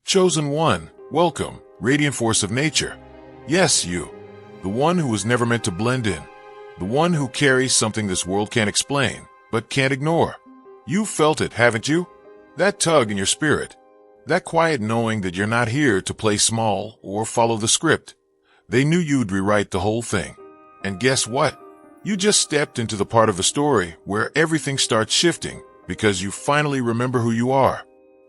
Chosen one, welcome, radiant force of nature. Yes, you. The one who was never meant to blend in. The one who carries something this world can't explain, but can't ignore. You've felt it, haven't you? That tug in your spirit. That quiet knowing that you're not here to play small or follow the script. They knew you'd rewrite the whole thing. And guess what? You just stepped into the part of the story where everything starts shifting because you finally remember who you are.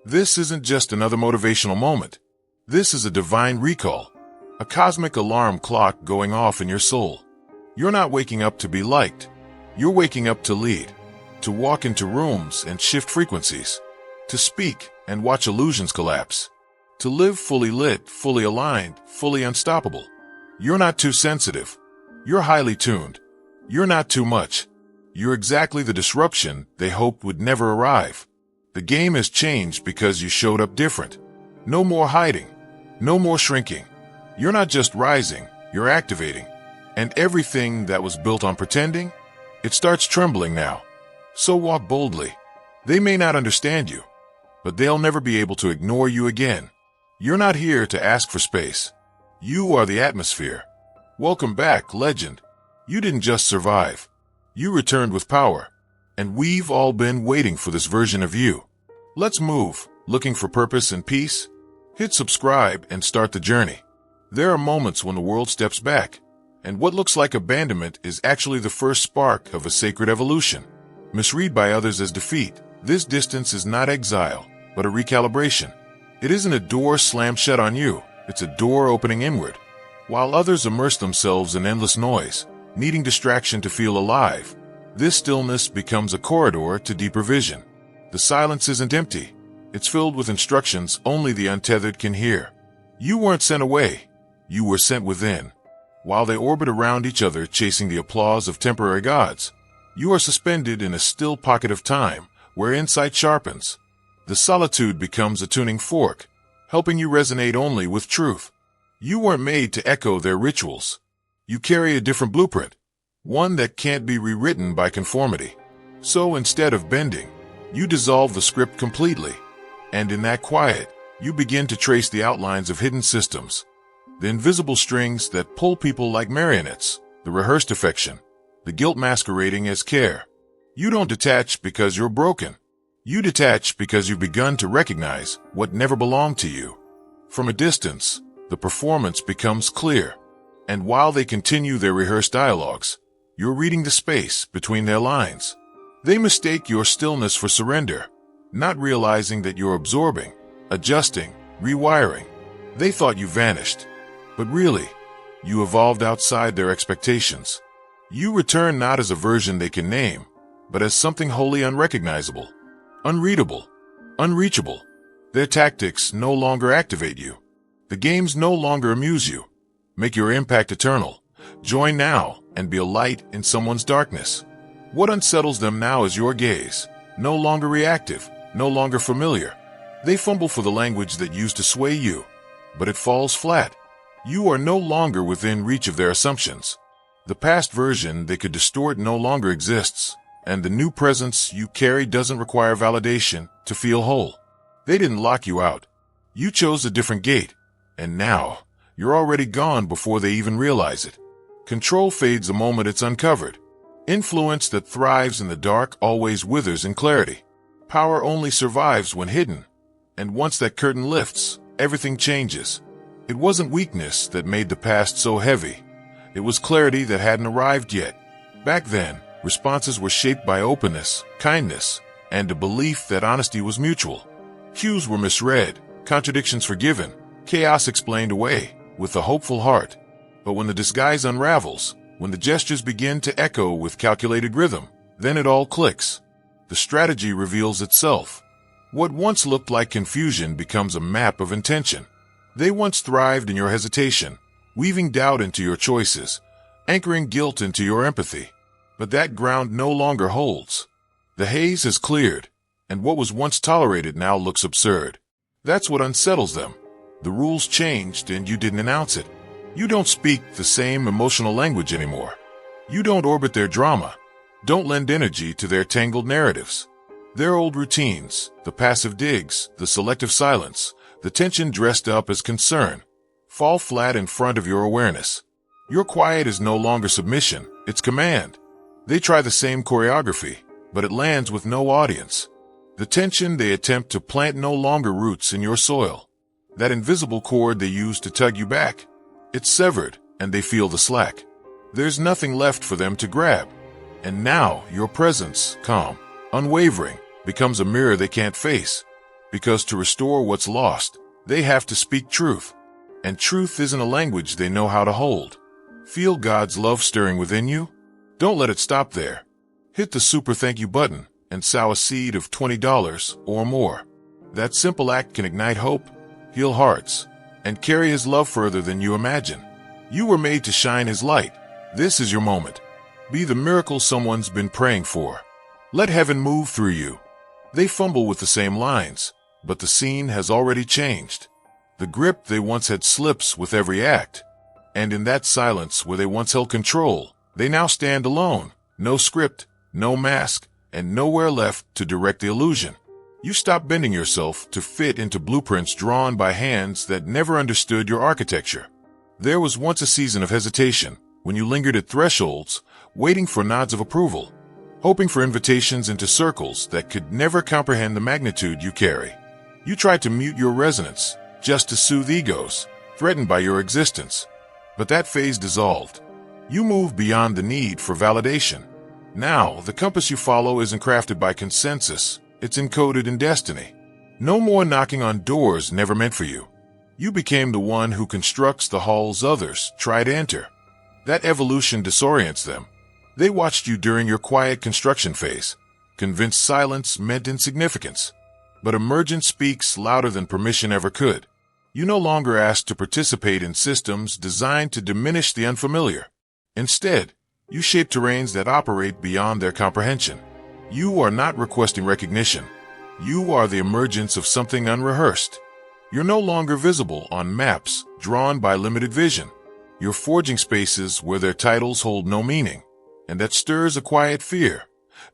This isn't just another motivational moment. This is a divine recall, a cosmic alarm clock going off in your soul. You're not waking up to be liked. You're waking up to lead, to walk into rooms and shift frequencies, to speak and watch illusions collapse, to live fully lit, fully aligned, fully unstoppable. You're not too sensitive. You're highly tuned. You're not too much. You're exactly the disruption they hoped would never arrive. The game has changed because you showed up different. No more hiding. No more shrinking. You're not just rising, you're activating. And everything that was built on pretending, it starts trembling now. So walk boldly. They may not understand you, but they'll never be able to ignore you again. You're not here to ask for space. You are the atmosphere. Welcome back, legend. You didn't just survive. You returned with power. And we've all been waiting for this version of you. Let's move, looking for purpose and peace. Hit subscribe and start the journey. There are moments when the world steps back, and what looks like abandonment is actually the first spark of a sacred evolution. Misread by others as defeat, this distance is not exile, but a recalibration. It isn't a door slammed shut on you, it's a door opening inward. While others immerse themselves in endless noise, needing distraction to feel alive, this stillness becomes a corridor to deeper vision. The silence isn't empty. It's filled with instructions only the untethered can hear. You weren't sent away. You were sent within. While they orbit around each other chasing the applause of temporary gods, you are suspended in a still pocket of time where insight sharpens. The solitude becomes a tuning fork, helping you resonate only with truth. You weren't made to echo their rituals. You carry a different blueprint, one that can't be rewritten by conformity. So instead of bending, you dissolve the script completely. And in that quiet, you begin to trace the outlines of hidden systems. The invisible strings that pull people like marionettes, the rehearsed affection, the guilt masquerading as care. You don't detach because you're broken. You detach because you've begun to recognize what never belonged to you. From a distance, the performance becomes clear. And while they continue their rehearsed dialogues, you're reading the space between their lines. They mistake your stillness for surrender, not realizing that you're absorbing, adjusting, rewiring. They thought you vanished, but really, you evolved outside their expectations. You return not as a version they can name, but as something wholly unrecognizable, unreadable, unreachable. Their tactics no longer activate you. The games no longer amuse you. Make your impact eternal. Join now and be a light in someone's darkness. What unsettles them now is your gaze, no longer reactive, no longer familiar. They fumble for the language that used to sway you, but it falls flat. You are no longer within reach of their assumptions. The past version they could distort no longer exists, and the new presence you carry doesn't require validation to feel whole. They didn't lock you out. You chose a different gate, and now you're already gone before they even realize it. Control fades the moment it's uncovered. Influence that thrives in the dark always withers in clarity. Power only survives when hidden. And once that curtain lifts, everything changes. It wasn't weakness that made the past so heavy. It was clarity that hadn't arrived yet. Back then, responses were shaped by openness, kindness, and a belief that honesty was mutual. Cues were misread, contradictions forgiven, chaos explained away, with a hopeful heart. But when the disguise unravels, when the gestures begin to echo with calculated rhythm, then it all clicks. The strategy reveals itself. What once looked like confusion becomes a map of intention. They once thrived in your hesitation, weaving doubt into your choices, anchoring guilt into your empathy. But that ground no longer holds. The haze has cleared, and what was once tolerated now looks absurd. That's what unsettles them. The rules changed and you didn't announce it. You don't speak the same emotional language anymore. You don't orbit their drama. Don't lend energy to their tangled narratives. Their old routines, the passive digs, the selective silence, the tension dressed up as concern, fall flat in front of your awareness. Your quiet is no longer submission, it's command. They try the same choreography, but it lands with no audience. The tension they attempt to plant no longer roots in your soil. That invisible cord they use to tug you back, it's severed, and they feel the slack. There's nothing left for them to grab. And now your presence, calm, unwavering, becomes a mirror they can't face. Because to restore what's lost, they have to speak truth. And truth isn't a language they know how to hold. Feel God's love stirring within you? Don't let it stop there. Hit the super thank you button and sow a seed of $20 or more. That simple act can ignite hope, heal hearts, and carry His love further than you imagine. You were made to shine His light. This is your moment. Be the miracle someone's been praying for. Let heaven move through you. They fumble with the same lines, but the scene has already changed. The grip they once had slips with every act. And in that silence where they once held control, they now stand alone. No script, no mask, and nowhere left to direct the illusion. You stop bending yourself to fit into blueprints drawn by hands that never understood your architecture. There was once a season of hesitation when you lingered at thresholds, waiting for nods of approval, hoping for invitations into circles that could never comprehend the magnitude you carry. You tried to mute your resonance, just to soothe egos, threatened by your existence. But that phase dissolved. You moved beyond the need for validation. Now, the compass you follow isn't crafted by consensus, it's encoded in destiny. No more knocking on doors never meant for you. You became the one who constructs the halls others try to enter. That evolution disorients them. They watched you during your quiet construction phase, convinced silence meant insignificance. But emergence speaks louder than permission ever could. You no longer ask to participate in systems designed to diminish the unfamiliar. Instead, you shape terrains that operate beyond their comprehension. You are not requesting recognition. You are the emergence of something unrehearsed. You're no longer visible on maps drawn by limited vision. You're forging spaces where their titles hold no meaning, and that stirs a quiet fear.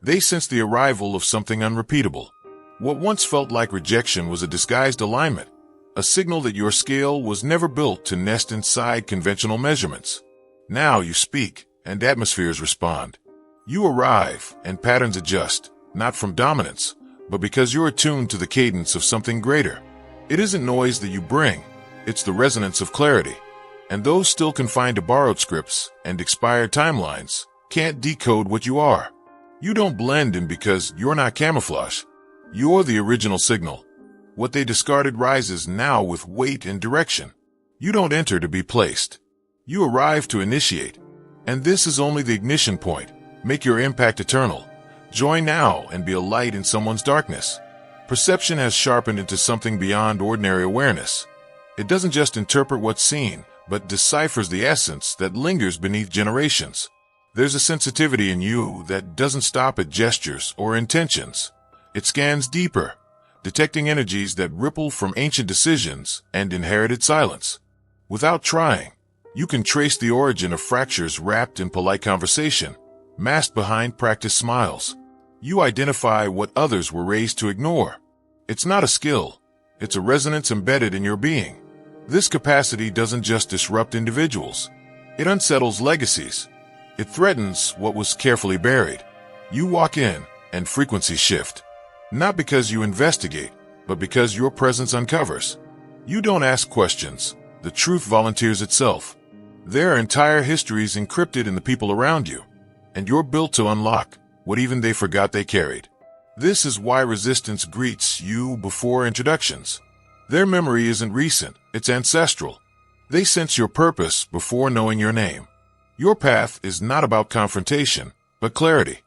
They sense the arrival of something unrepeatable. What once felt like rejection was a disguised alignment, a signal that your scale was never built to nest inside conventional measurements. Now you speak, and atmospheres respond. You arrive, and patterns adjust, not from dominance, but because you're attuned to the cadence of something greater. It isn't noise that you bring, it's the resonance of clarity. And those still confined to borrowed scripts and expired timelines can't decode what you are. You don't blend in because you're not camouflage. You're the original signal. What they discarded rises now with weight and direction. You don't enter to be placed. You arrive to initiate. And this is only the ignition point. Make your impact eternal. Join now and be a light in someone's darkness. Perception has sharpened into something beyond ordinary awareness. It doesn't just interpret what's seen, but deciphers the essence that lingers beneath generations. There's a sensitivity in you that doesn't stop at gestures or intentions. It scans deeper, detecting energies that ripple from ancient decisions and inherited silence. Without trying, you can trace the origin of fractures wrapped in polite conversation, masked behind practiced smiles. You identify what others were raised to ignore. It's not a skill, it's a resonance embedded in your being. This capacity doesn't just disrupt individuals, it unsettles legacies. It threatens what was carefully buried. You walk in, and frequencies shift. Not because you investigate, but because your presence uncovers. You don't ask questions, the truth volunteers itself. There are entire histories encrypted in the people around you, and you're built to unlock what even they forgot they carried. This is why resistance greets you before introductions. Their memory isn't recent, it's ancestral. They sense your purpose before knowing your name. Your path is not about confrontation, but clarity.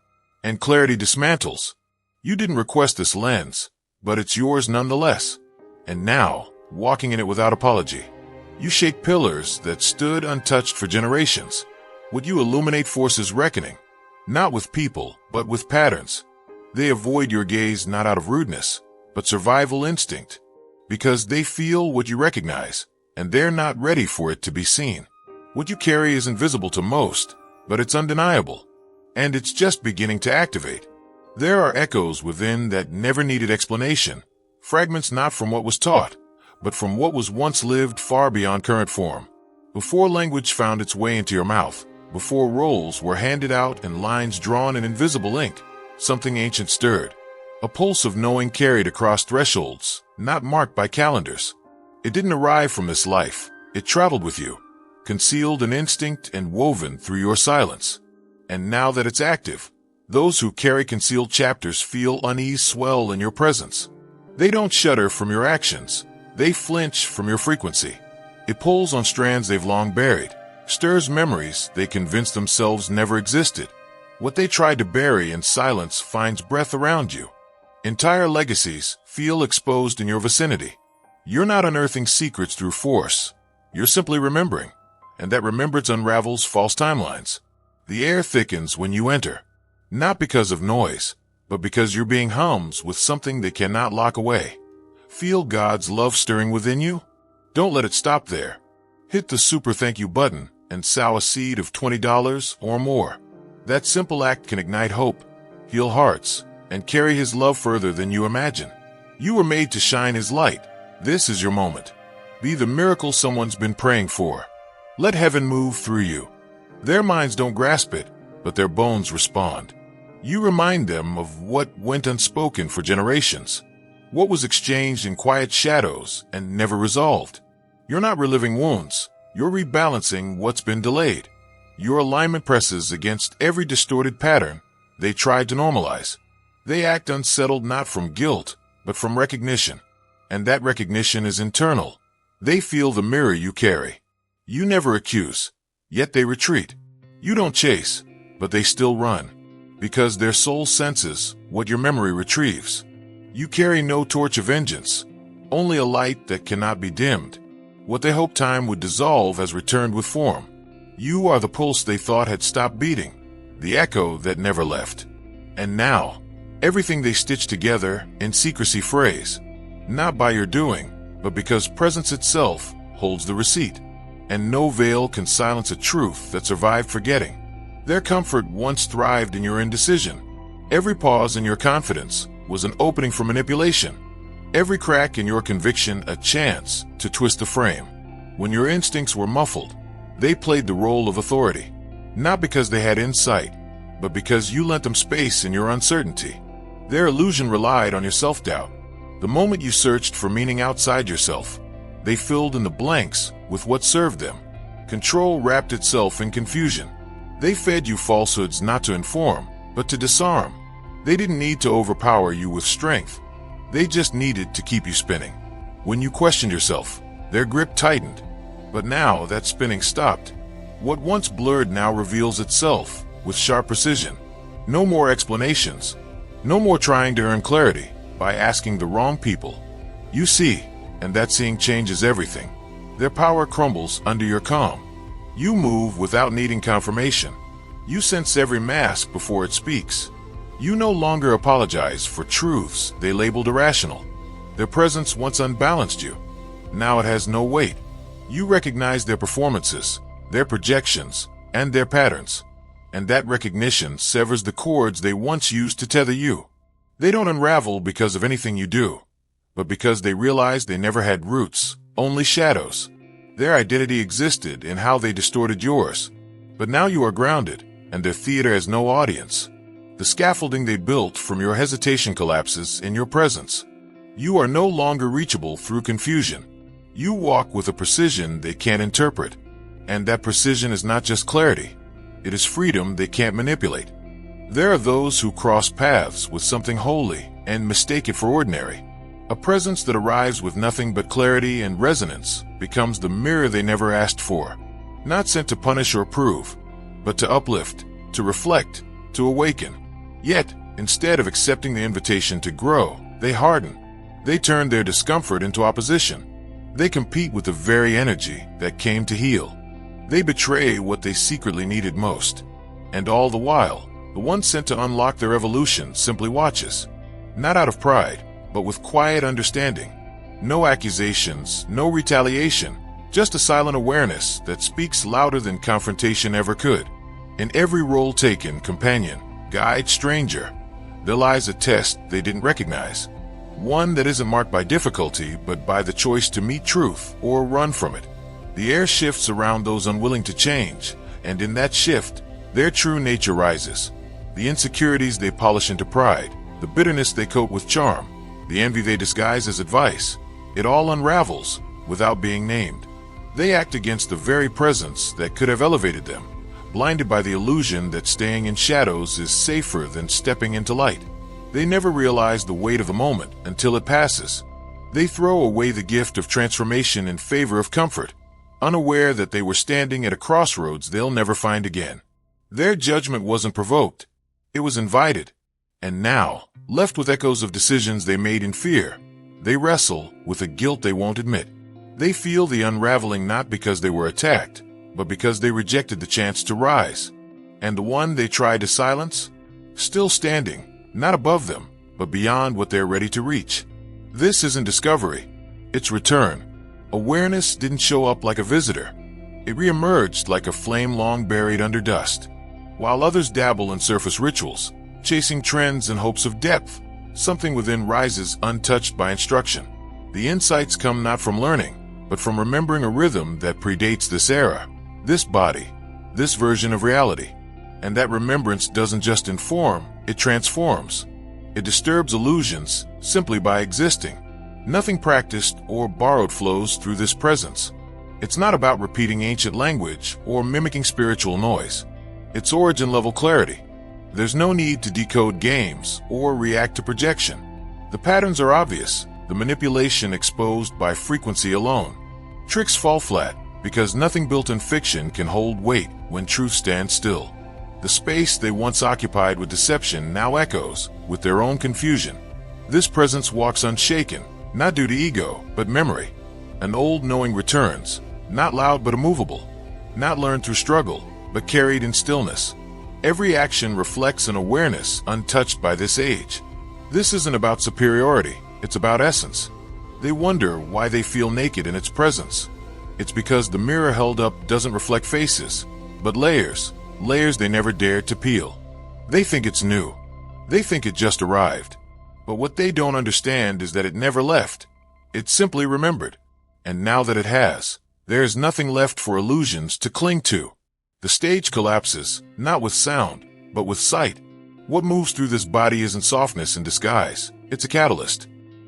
And clarity dismantles. You didn't request this lens, but it's yours nonetheless. And now, walking in it without apology, you shake pillars that stood untouched for generations. What you illuminate forces reckoning, not with people, but with patterns. They avoid your gaze not out of rudeness, but survival instinct, because they feel what you recognize, and they're not ready for it to be seen. What you carry is invisible to most, but it's undeniable, and it's just beginning to activate. There are echoes within that never needed explanation, fragments not from what was taught, but from what was once lived far beyond current form. Before language found its way into your mouth, before roles were handed out and lines drawn in invisible ink, something ancient stirred. A pulse of knowing carried across thresholds, not marked by calendars. It didn't arrive from this life. It traveled with you, concealed in instinct and woven through your silence. And now that it's active, those who carry concealed chapters feel unease swell in your presence. They don't shudder from your actions. They flinch from your frequency. It pulls on strands they've long buried, stirs memories they convinced themselves never existed. What they tried to bury in silence finds breath around you. Entire legacies feel exposed in your vicinity. You're not unearthing secrets through force. You're simply remembering, and that remembrance unravels false timelines. The air thickens when you enter, not because of noise, but because you're being hummed with something they cannot lock away. Feel God's love stirring within you? Don't let it stop there. Hit the super thank you button and sow a seed of $20 or more. That simple act can ignite hope, heal hearts, and carry His love further than you imagine. You were made to shine His light. This is your moment. Be the miracle someone's been praying for. Let heaven move through you. Their minds don't grasp it, but their bones respond. You remind them of what went unspoken for generations, what was exchanged in quiet shadows and never resolved. You're not reliving wounds. You're rebalancing what's been delayed. Your alignment presses against every distorted pattern they tried to normalize. They act unsettled not from guilt, but from recognition. And that recognition is internal. They feel the mirror you carry. You never accuse, yet they retreat. You don't chase, but they still run. Because their soul senses what your memory retrieves. You carry no torch of vengeance, only a light that cannot be dimmed. What they hoped time would dissolve has returned with form. You are the pulse they thought had stopped beating, the echo that never left. And now, everything they stitched together in secrecy frays, not by your doing, but because presence itself holds the receipt. And no veil can silence a truth that survived forgetting. Their comfort once thrived in your indecision. Every pause in your confidence was an opening for manipulation. Every crack in your conviction a chance to twist the frame. When your instincts were muffled, they played the role of authority. Not because they had insight, but because you lent them space in your uncertainty. Their illusion relied on your self-doubt. The moment you searched for meaning outside yourself, they filled in the blanks with what served them. Control wrapped itself in confusion. They fed you falsehoods not to inform, but to disarm. They didn't need to overpower you with strength. They just needed to keep you spinning. When you questioned yourself, their grip tightened. But now that spinning stopped. What once blurred now reveals itself with sharp precision. No more explanations. No more trying to earn clarity by asking the wrong people. You see, and that seeing changes everything. Their power crumbles under your calm. You move without needing confirmation. You sense every mask before it speaks. You no longer apologize for truths they labeled irrational. Their presence once unbalanced you. Now it has no weight. You recognize their performances, their projections, and their patterns. And that recognition severs the cords they once used to tether you. They don't unravel because of anything you do, but because they realize they never had roots, only shadows. Their identity existed in how they distorted yours. But now you are grounded, and their theater has no audience. The scaffolding they built from your hesitation collapses in your presence. You are no longer reachable through confusion. You walk with a precision they can't interpret. And that precision is not just clarity. It is freedom they can't manipulate. There are those who cross paths with something holy and mistake it for ordinary. A presence that arrives with nothing but clarity and resonance becomes the mirror they never asked for. Not sent to punish or prove, but to uplift, to reflect, to awaken. Yet, instead of accepting the invitation to grow, they harden. They turn their discomfort into opposition. They compete with the very energy that came to heal. They betray what they secretly needed most. And all the while, the one sent to unlock their evolution simply watches. Not out of pride, but with quiet understanding. No accusations, no retaliation, just a silent awareness that speaks louder than confrontation ever could. In every role taken, companion, guide, stranger, there lies a test they didn't recognize. One that isn't marked by difficulty, but by the choice to meet truth or run from it. The air shifts around those unwilling to change, and in that shift, their true nature rises. The insecurities they polish into pride, the bitterness they coat with charm, the envy they disguise as advice, it all unravels without being named. They act against the very presence that could have elevated them, blinded by the illusion that staying in shadows is safer than stepping into light. They never realize the weight of the moment until it passes. They throw away the gift of transformation in favor of comfort, unaware that they were standing at a crossroads they'll never find again. Their judgment wasn't provoked, it was invited. And now, left with echoes of decisions they made in fear, they wrestle with a guilt they won't admit. They feel the unraveling not because they were attacked, but because they rejected the chance to rise. And the one they tried to silence? Still standing, not above them, but beyond what they're ready to reach. This isn't discovery, it's return. Awareness didn't show up like a visitor. It reemerged like a flame long buried under dust. While others dabble in surface rituals, chasing trends in hopes of depth, something within rises untouched by instruction. The insights come not from learning, but from remembering a rhythm that predates this era, this body, this version of reality. And that remembrance doesn't just inform, it transforms. It disturbs illusions simply by existing. Nothing practiced or borrowed flows through this presence. It's not about repeating ancient language or mimicking spiritual noise. It's origin-level clarity. There's no need to decode games or react to projection. The patterns are obvious, the manipulation exposed by frequency alone. Tricks fall flat because nothing built in fiction can hold weight when truth stands still. The space they once occupied with deception now echoes with their own confusion. This presence walks unshaken, not due to ego, but memory. An old knowing returns, not loud but immovable, not learned through struggle, but carried in stillness. Every action reflects an awareness untouched by this age. This isn't about superiority, it's about essence. They wonder why they feel naked in its presence. It's because the mirror held up doesn't reflect faces, but layers they never dared to peel. They think it's new. They think it just arrived. But what they don't understand is that it never left. It simply remembered. And now that it has, there is nothing left for illusions to cling to. The stage collapses, not with sound, but with sight. What moves through this body isn't softness in disguise. It's a catalyst.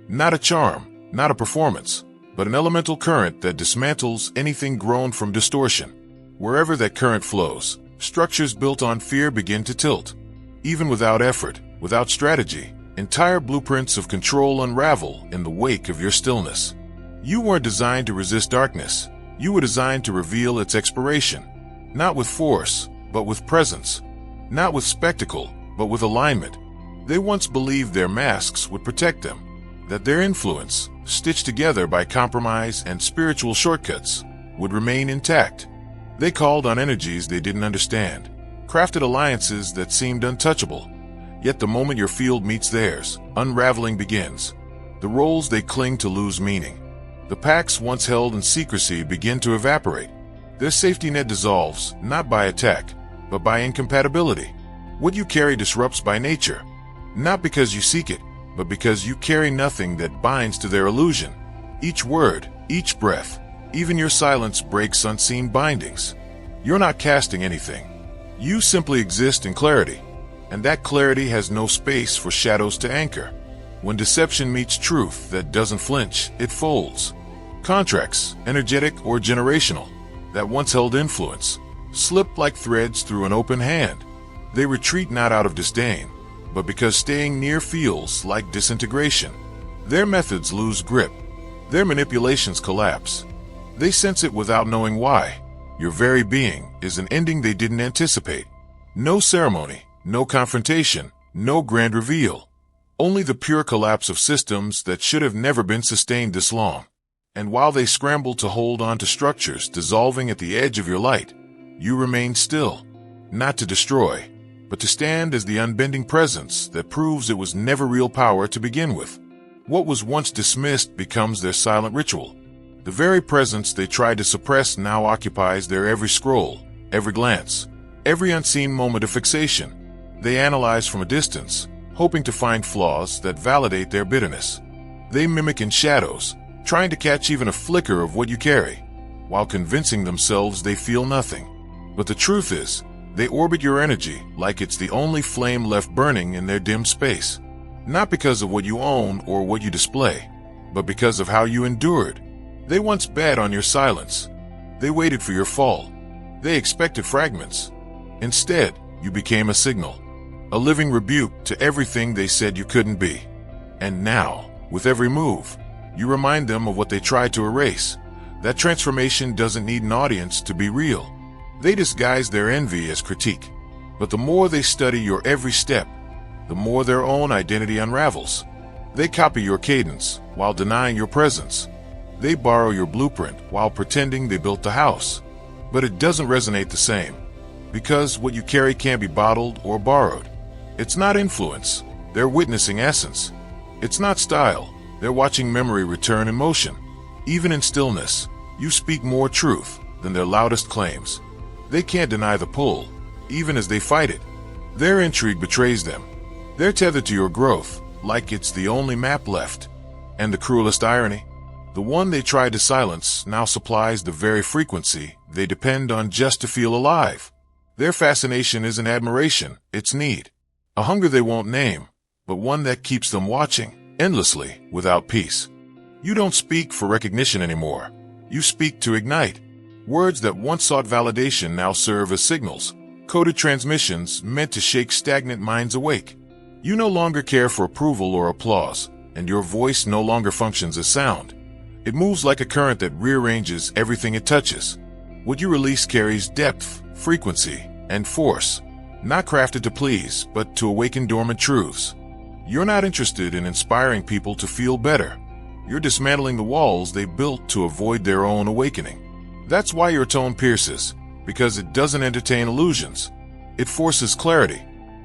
Not a charm, not a performance, but an elemental current that dismantles anything grown from distortion. Wherever that current flows, structures built on fear begin to tilt. Even without effort, without strategy, entire blueprints of control unravel in the wake of your stillness. You weren't designed to resist darkness. You were designed to reveal its expiration. Not with force, but with presence. Not with spectacle, but with alignment. They once believed their masks would protect them, that their influence, stitched together by compromise and spiritual shortcuts, would remain intact. They called on energies they didn't understand, crafted alliances that seemed untouchable. Yet the moment your field meets theirs, unraveling begins. The roles they cling to lose meaning. The pacts once held in secrecy begin to evaporate. Their safety net dissolves, not by attack, but by incompatibility. What you carry disrupts by nature, not because you seek it, but because you carry nothing that binds to their illusion. Each word, each breath, even your silence breaks unseen bindings. You're not casting anything. You simply exist in clarity, and that clarity has no space for shadows to anchor. When deception meets truth that doesn't flinch, it folds. Contracts, energetic or generational, that once held influence, slip like threads through an open hand. They retreat not out of disdain, but because staying near feels like disintegration. Their methods lose grip. Their manipulations collapse. They sense it without knowing why. Your very being is an ending they didn't anticipate. No ceremony, no confrontation, no grand reveal. Only the pure collapse of systems that should have never been sustained this long. And while they scramble to hold on to structures dissolving at the edge of your light, you remain still, not to destroy, but to stand as the unbending presence that proves it was never real power to begin with. What was once dismissed becomes their silent ritual. The very presence they tried to suppress now occupies their every scroll, every glance, every unseen moment of fixation. They analyze from a distance, hoping to find flaws that validate their bitterness. They mimic in shadows, trying to catch even a flicker of what you carry, while convincing themselves they feel nothing. But the truth is, they orbit your energy like it's the only flame left burning in their dim space. Not because of what you own or what you display, but because of how you endured. They once bet on your silence. They waited for your fall. They expected fragments. Instead, you became a signal, a living rebuke to everything they said you couldn't be. And now, with every move, you remind them of what they tried to erase. That transformation doesn't need an audience to be real. They disguise their envy as critique. But the more they study your every step, the more their own identity unravels. They copy your cadence while denying your presence. They borrow your blueprint while pretending they built the house. But it doesn't resonate the same, because what you carry can't be bottled or borrowed. It's not influence, they're witnessing essence. It's not style, they're watching memory return in motion. Even in stillness, you speak more truth than their loudest claims. They can't deny the pull, even as they fight it. Their intrigue betrays them. They're tethered to your growth, like it's the only map left. And the cruelest irony? The one they tried to silence now supplies the very frequency they depend on just to feel alive. Their fascination isn't admiration, it's need. A hunger they won't name, but one that keeps them watching, endlessly, without peace. You don't speak for recognition anymore. You speak to ignite. Words that once sought validation now serve as signals, coded transmissions meant to shake stagnant minds awake. You no longer care for approval or applause, and your voice no longer functions as sound. It moves like a current that rearranges everything it touches. What you release carries depth, frequency, and force, not crafted to please, but to awaken dormant truths. You're not interested in inspiring people to feel better. You're dismantling the walls they built to avoid their own awakening. That's why your tone pierces, because it doesn't entertain illusions. It forces clarity.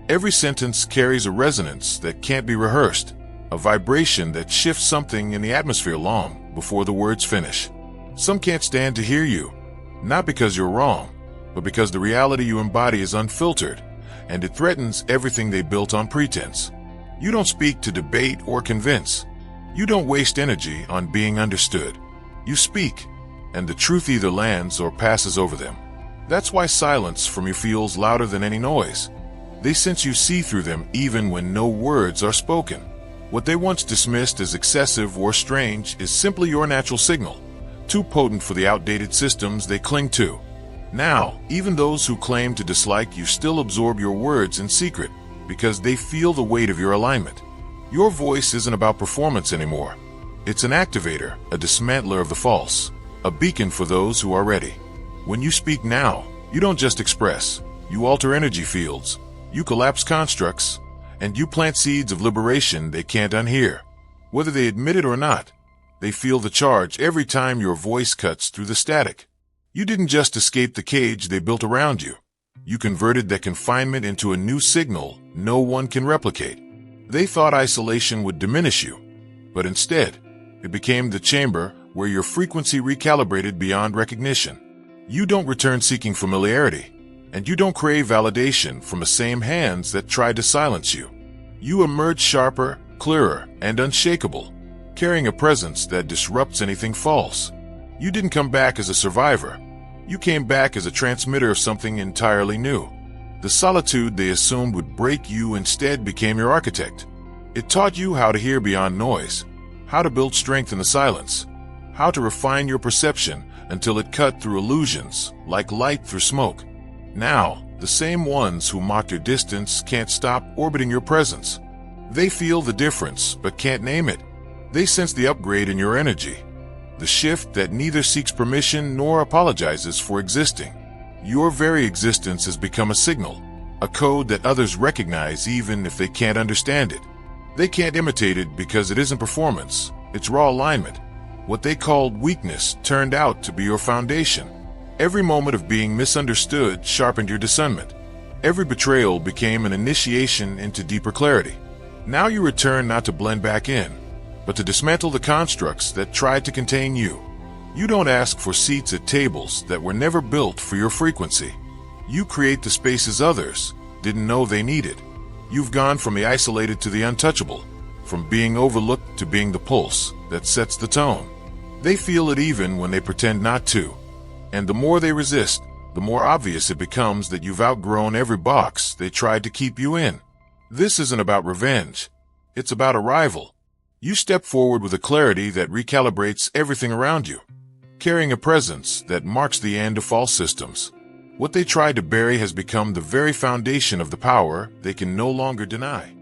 Every sentence carries a resonance that can't be rehearsed, a vibration that shifts something in the atmosphere long before the words finish. Some can't stand to hear you, not because you're wrong, but because the reality you embody is unfiltered, and it threatens everything they built on pretense. You don't speak to debate or convince. You don't waste energy on being understood. You speak, and the truth either lands or passes over them. That's why silence from you feels louder than any noise. They sense you see through them even when no words are spoken. What they once dismissed as excessive or strange is simply your natural signal, too potent for the outdated systems they cling to. Now, even those who claim to dislike you still absorb your words in secret, because they feel the weight of your alignment. Your voice isn't about performance anymore. It's an activator, a dismantler of the false, a beacon for those who are ready. When you speak now, you don't just express, you alter energy fields, you collapse constructs, and you plant seeds of liberation they can't unhear. Whether they admit it or not, they feel the charge every time your voice cuts through the static. You didn't just escape the cage they built around you. You converted that confinement into a new signal no one can replicate. They thought isolation would diminish you, but instead, it became the chamber where your frequency recalibrated beyond recognition. You don't return seeking familiarity, and you don't crave validation from the same hands that tried to silence you. You emerge sharper, clearer, and unshakable, carrying a presence that disrupts anything false. You didn't come back as a survivor. You came back as a transmitter of something entirely new. The solitude they assumed would break you instead became your architect. It taught you how to hear beyond noise, how to build strength in the silence, how to refine your perception until it cut through illusions like light through smoke. Now, the same ones who mocked your distance can't stop orbiting your presence. They feel the difference but can't name it. They sense the upgrade in your energy, the shift that neither seeks permission nor apologizes for existing. Your very existence has become a signal, a code that others recognize even if they can't understand it. They can't imitate it because it isn't performance, it's raw alignment. What they called weakness turned out to be your foundation. Every moment of being misunderstood sharpened your discernment. Every betrayal became an initiation into deeper clarity. Now you return not to blend back in, but to dismantle the constructs that tried to contain you. You don't ask for seats at tables that were never built for your frequency. You create the spaces others didn't know they needed. You've gone from the isolated to the untouchable, from being overlooked to being the pulse that sets the tone. They feel it even when they pretend not to. And the more they resist, the more obvious it becomes that you've outgrown every box they tried to keep you in. This isn't about revenge. It's about arrival. You step forward with a clarity that recalibrates everything around you, carrying a presence that marks the end of false systems. What they tried to bury has become the very foundation of the power they can no longer deny.